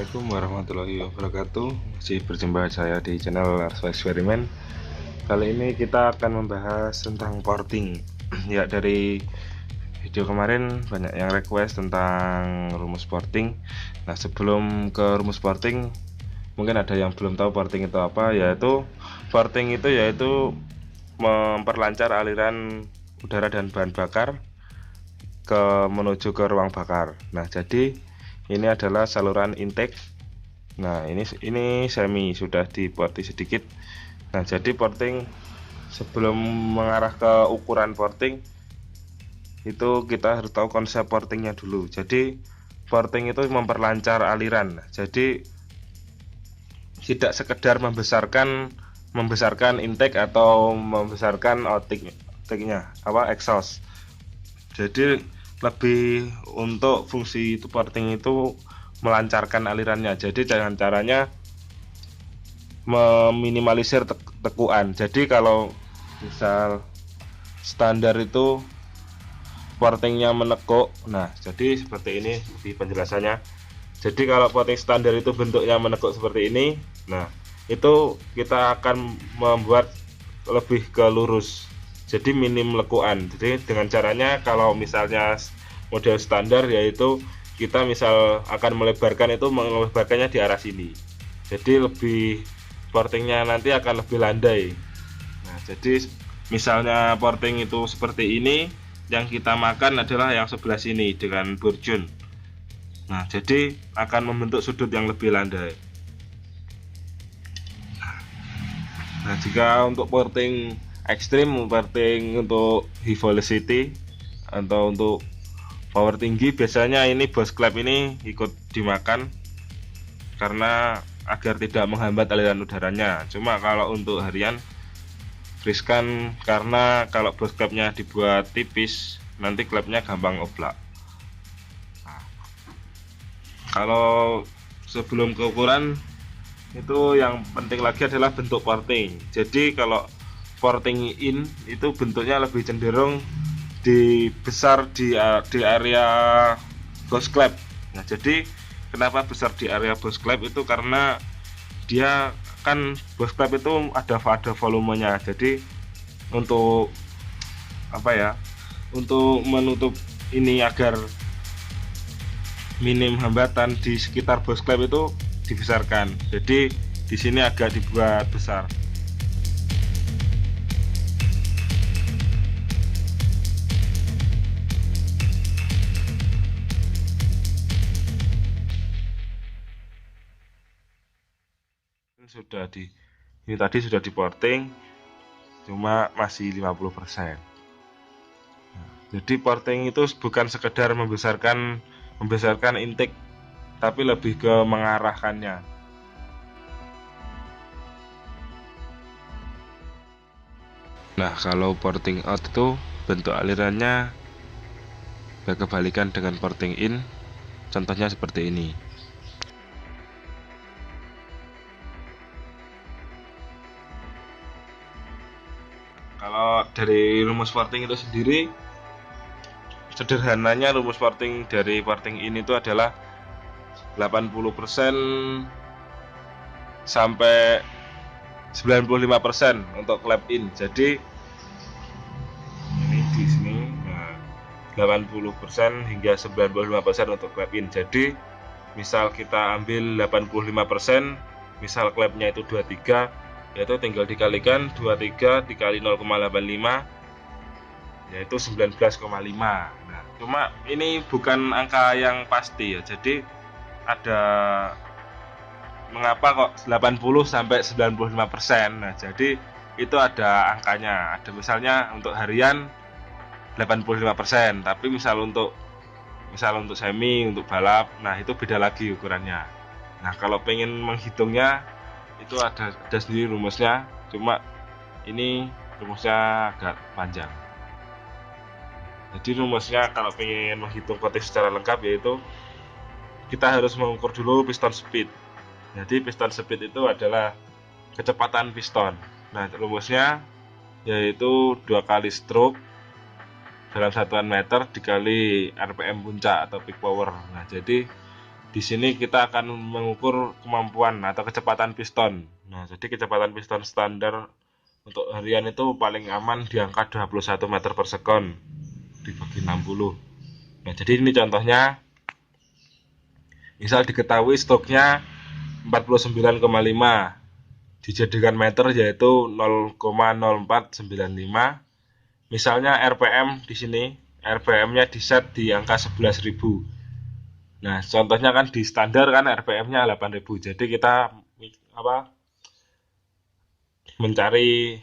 Assalamualaikum warahmatullahi wabarakatuh. Masih berjumpa saya di channel Arso Eksperimen. Kali ini kita akan membahas tentang porting. Ya, dari video kemarin banyak yang request tentang rumus porting. Nah, sebelum ke rumus porting, mungkin ada yang belum tahu porting itu apa. Porting itu yaitu memperlancar aliran udara dan bahan bakar menuju ke ruang bakar. Nah, jadi ini adalah saluran intake. Nah, ini semi sudah diporting sedikit. Nah, jadi porting, sebelum mengarah ke ukuran porting itu kita harus tahu konsep portingnya dulu. Jadi porting itu memperlancar aliran. Jadi tidak sekedar membesarkan intake atau membesarkan outtake-nya, exhaust. Jadi lebih untuk fungsi porting itu melancarkan alirannya. Jadi dengan caranya meminimalisir tekuan. Jadi kalau misal standar itu portingnya menekuk, nah jadi seperti ini di penjelasannya. Jadi kalau porting standar itu bentuknya menekuk seperti ini, nah itu kita akan membuat lebih ke lurus, jadi minim lekuan. Jadi dengan caranya kalau misalnya model standar, yaitu kita misal akan melebarkannya di arah sini, jadi lebih portingnya nanti akan lebih landai. Nah, jadi misalnya porting itu seperti ini, yang kita makan adalah yang sebelah sini dengan burjun. Nah, jadi akan membentuk sudut yang lebih landai. Nah, jika untuk porting ekstrim, porting untuk high velocity atau untuk power tinggi, biasanya ini bose clap ini ikut dimakan karena agar tidak menghambat aliran udaranya. Cuma kalau untuk harian riskan, karena kalau bose clapnya dibuat tipis nanti clapnya gampang oblak. Nah, kalau sebelum ke ukuran itu yang penting lagi adalah bentuk porting. Jadi kalau porting in itu bentuknya lebih cenderung besar di area bose clap. Nah, jadi kenapa besar di area bose clap itu karena dia kan bose clap itu ada volumenya. Jadi untuk untuk menutup ini agar minim hambatan di sekitar bose clap itu dibesarkan. Jadi di sini agak dibuat besar. Ini tadi sudah diporting, cuma masih 50%. Nah, jadi porting itu bukan sekedar membesarkan intake, tapi lebih ke mengarahkannya. Nah, kalau porting out itu bentuk alirannya berkebalikan dengan porting in. Contohnya seperti ini. Kalau dari rumus porting itu sendiri, sederhananya rumus porting dari porting in itu adalah 80% sampai 95% untuk clap in. Jadi ini di sini, nah, 80% hingga 95% untuk clap in. Jadi misal kita ambil 85%, misal clapnya itu 23, yaitu tinggal dikalikan 23 dikali 0,85, yaitu 19,5. Nah, cuma ini bukan angka yang pasti ya. Jadi ada mengapa kok 80 sampai 95%. Nah, jadi itu ada angkanya. Ada misalnya untuk harian 85%, tapi misal untuk semi, untuk balap, nah itu beda lagi ukurannya. Nah, kalau pengen menghitungnya itu ada sendiri rumusnya, cuma ini rumusnya agak panjang. Jadi rumusnya kalau pengen menghitung porting secara lengkap, yaitu kita harus mengukur dulu piston speed. Jadi piston speed itu adalah kecepatan piston. Nah, rumusnya yaitu 2 kali stroke dalam satuan meter dikali RPM puncak atau peak power. Nah, jadi Di sini kita akan mengukur kemampuan atau kecepatan piston. Nah, jadi kecepatan piston standar untuk harian itu paling aman di angka 21 meter per sekon dibagi 60. Nah, jadi ini contohnya. Misal diketahui stoknya 49,5, dijadikan meter yaitu 0,0495. Misalnya RPM di sini, RPM-nya diset di angka 11.000. Nah, contohnya kan di standar kan RPM-nya 8.000. Jadi kita mencari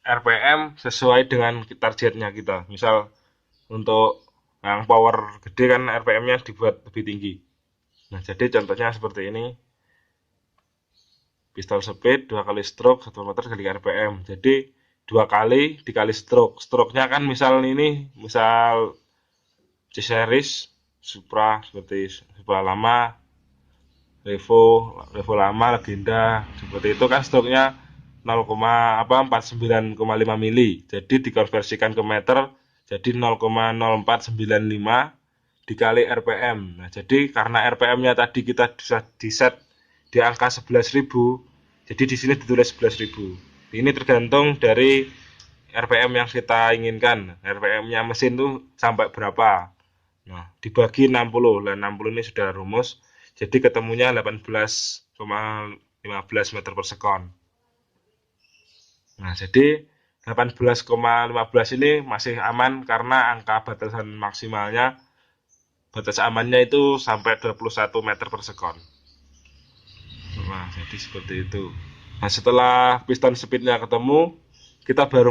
RPM sesuai dengan targetnya kita. Misal untuk yang power gede kan RPM-nya dibuat lebih tinggi. Nah, jadi contohnya seperti ini. Pistol speed 2 kali stroke 1 meter kali RPM. Jadi 2 kali dikali stroke. Stroke-nya kan misal ini, misal C-series Supra, seperti Supra lama, Revo lama, Legenda, seperti itu kan stroke-nya 49,5 mili. Jadi dikonversikan ke meter jadi 0,0495 dikali RPM. Nah, jadi karena RPM-nya tadi kita bisa diset di angka 11.000, jadi di sini ditulis 11.000. Ini tergantung dari RPM yang kita inginkan. RPM-nya mesin tuh sampai berapa. Nah, dibagi 60. Nah, 60 ini sudah rumus. Jadi ketemunya 18,15 meter per sekon. Nah, jadi 18,15 ini masih aman karena angka batasan maksimalnya, batas amannya itu sampai 21 meter per sekon. Nah, jadi seperti itu. Nah, setelah piston speednya ketemu, kita baru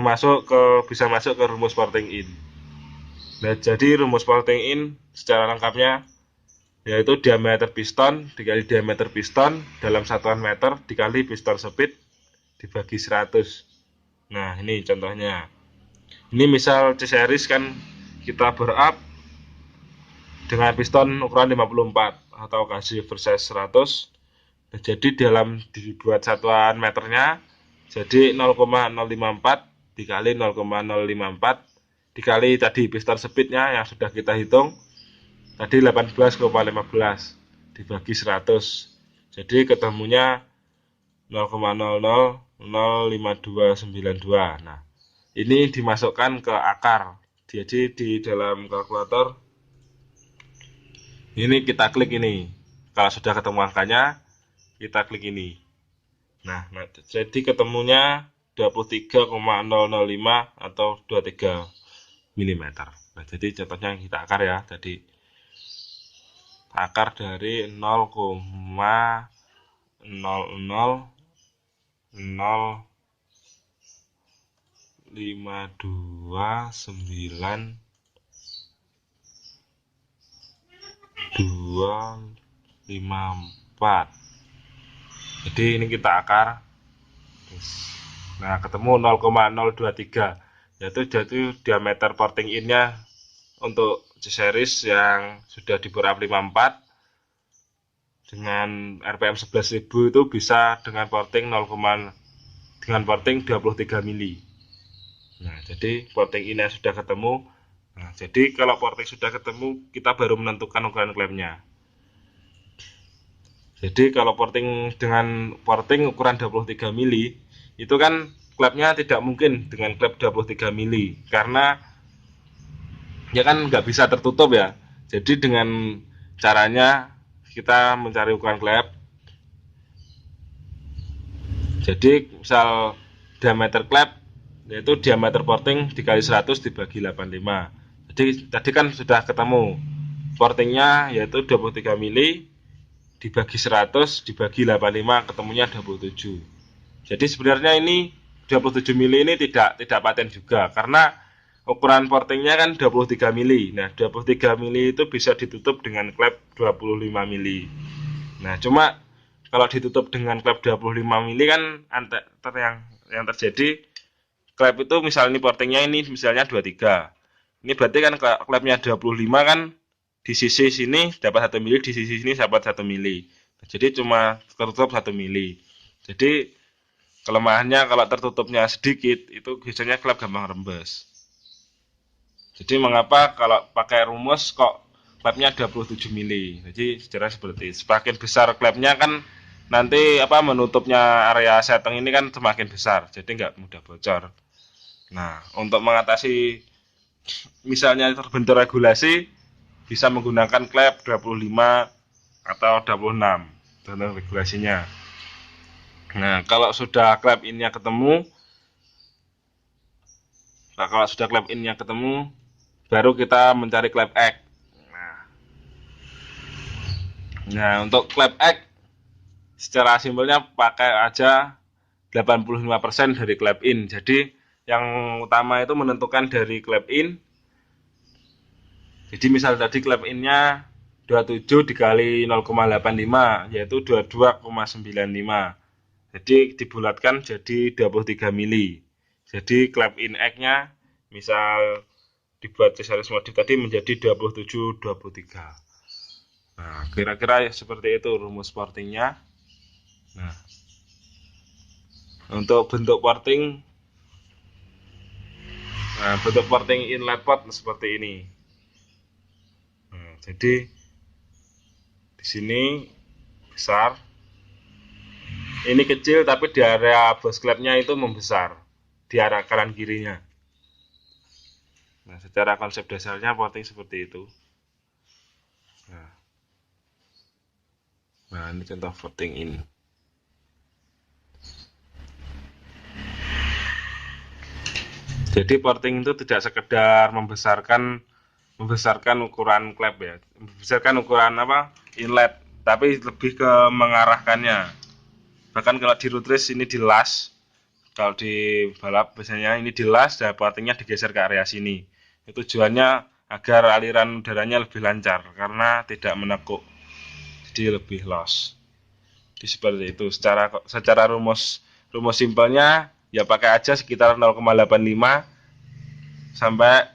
bisa masuk ke rumus porting in. Nah, jadi rumus porting in secara lengkapnya yaitu diameter piston dikali diameter piston dalam satuan meter dikali piston speed dibagi 100. Nah, ini contohnya. Ini misal C-series kan kita bore up dengan piston ukuran 54 atau kasih versus 100. Nah, jadi dibuat satuan meternya jadi 0,054 dikali 0,054 dikali tadi piston speednya yang sudah kita hitung tadi 18,15 dibagi 100. Jadi ketemunya 0,00005292. Nah, ini dimasukkan ke akar. Jadi di dalam kalkulator ini kita klik ini. Kalau sudah ketemu angkanya, kita klik ini. Nah, jadi ketemunya 23,005 atau 23 mm. Nah, jadi contohnya kita akar ya. Jadi akar dari 0,0005254. Jadi ini kita akar. Nah, ketemu 0,023 yaitu diameter porting in-nya untuk C-series yang sudah di bore up 54 dengan RPM 11.000 itu bisa dengan porting 23 mili. Nah, jadi porting in-nya sudah ketemu. Nah, jadi kalau porting sudah ketemu, kita baru menentukan ukuran klepnya. Jadi kalau dengan porting ukuran 23 mili, itu kan klepnya tidak mungkin dengan klep 23 mili karena ya kan nggak bisa tertutup ya. Jadi dengan caranya kita mencari ukuran klep. Jadi misal diameter klep yaitu diameter porting dikali 100 dibagi 85. Jadi tadi kan sudah ketemu portingnya yaitu 23 mili dibagi 100 dibagi 85 ketemunya 27. Jadi sebenarnya ini 27 mili ini tidak paten juga karena ukuran portingnya kan 23 mili. Nah, 23 mili itu bisa ditutup dengan klep 25 mili. Nah, cuma kalau ditutup dengan klep 25 mili kan yang terjadi klep itu misalnya portingnya ini misalnya 23. Ini berarti kan klepnya 25 kan di sisi sini dapat 1 mili, di sisi sini dapat 1 mili. Jadi cuma tertutup 1 mili. Jadi kelemahannya kalau tertutupnya sedikit itu biasanya klep gampang rembes. Jadi mengapa kalau pakai rumus kok klepnya 27 mili. Jadi secara seperti semakin besar klepnya kan nanti menutupnya area setting ini kan semakin besar, jadi nggak mudah bocor. Nah, untuk mengatasi misalnya terbentur regulasi bisa menggunakan klep 25 atau 26 tergantung regulasinya. Nah, kalau sudah klep innya ketemu, baru kita mencari klep X. Nah, untuk klep X secara simpelnya pakai aja 85% dari klep in. Jadi yang utama itu menentukan dari klep in. Jadi misal tadi klep innya 27 dikali 0,85 yaitu 22,95. Jadi dibulatkan jadi 23 mili. Jadi klep in X-nya misal dibuat series modif tadi menjadi 27-23. Nah, kira-kira seperti itu rumus portingnya. Nah, untuk bentuk porting, inlet port seperti ini. Nah, jadi di sini besar, ini kecil tapi di area bos klepnya itu membesar di arah kanan kirinya. Nah, secara konsep dasarnya porting seperti itu. Nah, ini contoh porting ini. Jadi porting itu tidak sekedar membesarkan ukuran klep ya, membesarkan ukuran inlet, tapi lebih ke mengarahkannya. Bahkan kalau di road race ini dilas, kalau di balap biasanya ini dilas dan portingnya digeser ke area sini. Itu tujuannya agar aliran udaranya lebih lancar karena tidak menekuk, jadi lebih loss. Jadi seperti itu. Secara rumus simpelnya ya pakai aja sekitar 0,85 sampai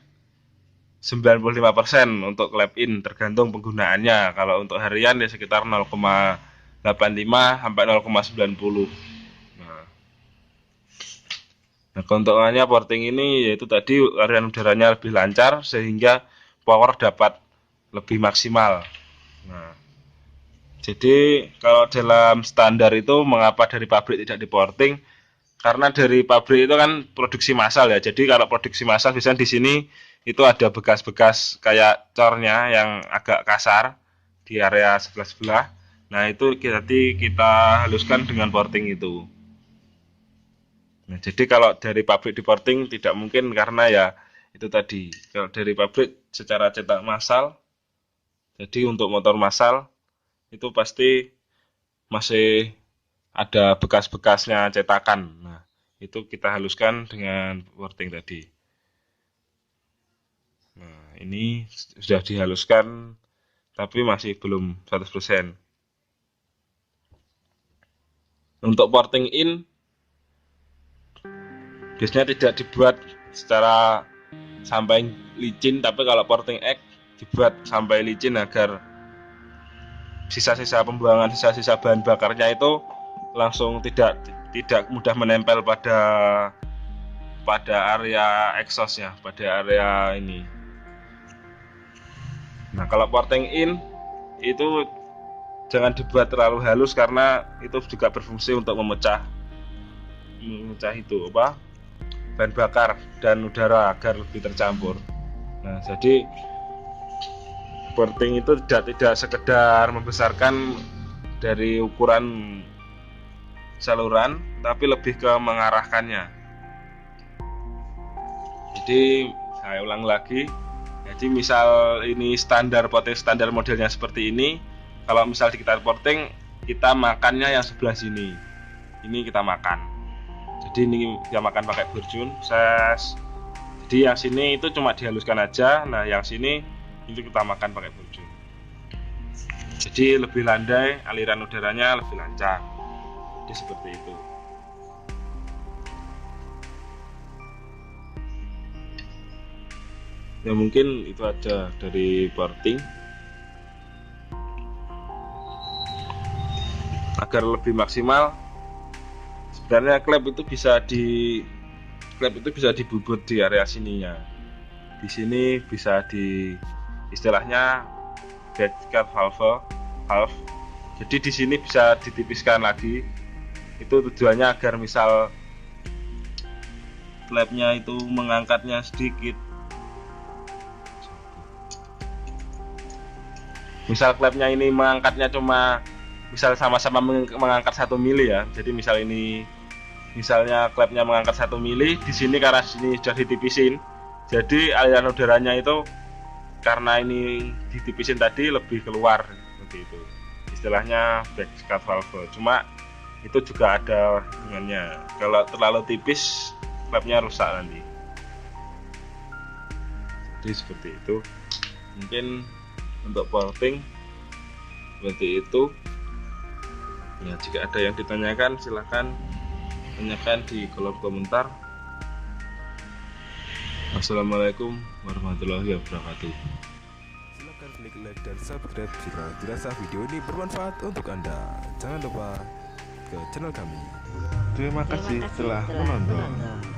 95% untuk klep in, tergantung penggunaannya. Kalau untuk harian ya sekitar 0,85 sampai 0,90. Nah, keuntungannya porting ini yaitu tadi aliran udaranya lebih lancar sehingga power dapat lebih maksimal. Nah, jadi kalau dalam standar itu mengapa dari pabrik tidak diporting? Karena dari pabrik itu kan produksi massal ya. Jadi kalau produksi massal biasanya di sini itu ada bekas-bekas kayak cornya yang agak kasar di area sebelah-sebelah. Nah, itu kita haluskan dengan porting itu. Nah, jadi kalau dari pabrik di porting tidak mungkin karena ya itu tadi. Kalau dari pabrik secara cetak massal, jadi untuk motor massal itu pasti masih ada bekas-bekasnya cetakan. Nah, itu kita haluskan dengan porting tadi. Nah, ini sudah dihaluskan tapi masih belum 100%. Untuk porting in biasanya tidak dibuat secara sampai licin, tapi kalau porting X dibuat sampai licin agar sisa-sisa pembuangan, sisa-sisa bahan bakarnya itu langsung tidak mudah menempel pada area exhaustnya, pada area ini. Nah, kalau porting in itu jangan dibuat terlalu halus karena itu juga berfungsi untuk memecah itu bahan bakar dan udara agar lebih tercampur. Nah, jadi porting itu tidak sekedar membesarkan dari ukuran saluran, tapi lebih ke mengarahkannya. Jadi saya ulang lagi. Jadi misal ini porting standar modelnya seperti ini. Kalau misal kita porting, kita makannya yang sebelah sini. Ini kita makan. Jadi ini kita makan pakai burjun. Jadi yang sini itu cuma dihaluskan aja. Nah, yang sini itu kita makan pakai burjun. Jadi lebih landai, aliran udaranya lebih lancar. Jadi seperti itu. Ya mungkin itu aja dari porting. Agar lebih maksimal, sebenarnya klep itu bisa dibubut di area sininya. Di sini bisa istilahnya backscatter valve. Jadi di sini bisa ditipiskan lagi. Itu tujuannya agar misal klepnya itu mengangkatnya sedikit, misal klepnya ini mengangkatnya cuma misal sama-sama mengangkat 1 mili ya. Jadi misal ini misalnya klepnya mengangkat 1 mili, di sini karena sini sudah ditipisin, jadi aliran udaranya itu karena ini ditipisin tadi lebih keluar seperti itu. Istilahnya backscatter valve. Cuma itu juga ada hitungannya. Kalau terlalu tipis klepnya rusak nanti. Jadi seperti itu. Mungkin untuk porting seperti itu. Ya, jika ada yang ditanyakan silahkan tanyakan di kolom komentar. Wassalamualaikum warahmatullahi wabarakatuh. Silahkan klik like dan subscribe jika dirasa video ini bermanfaat untuk Anda. Jangan lupa ke channel kami. Terima kasih telah menonton.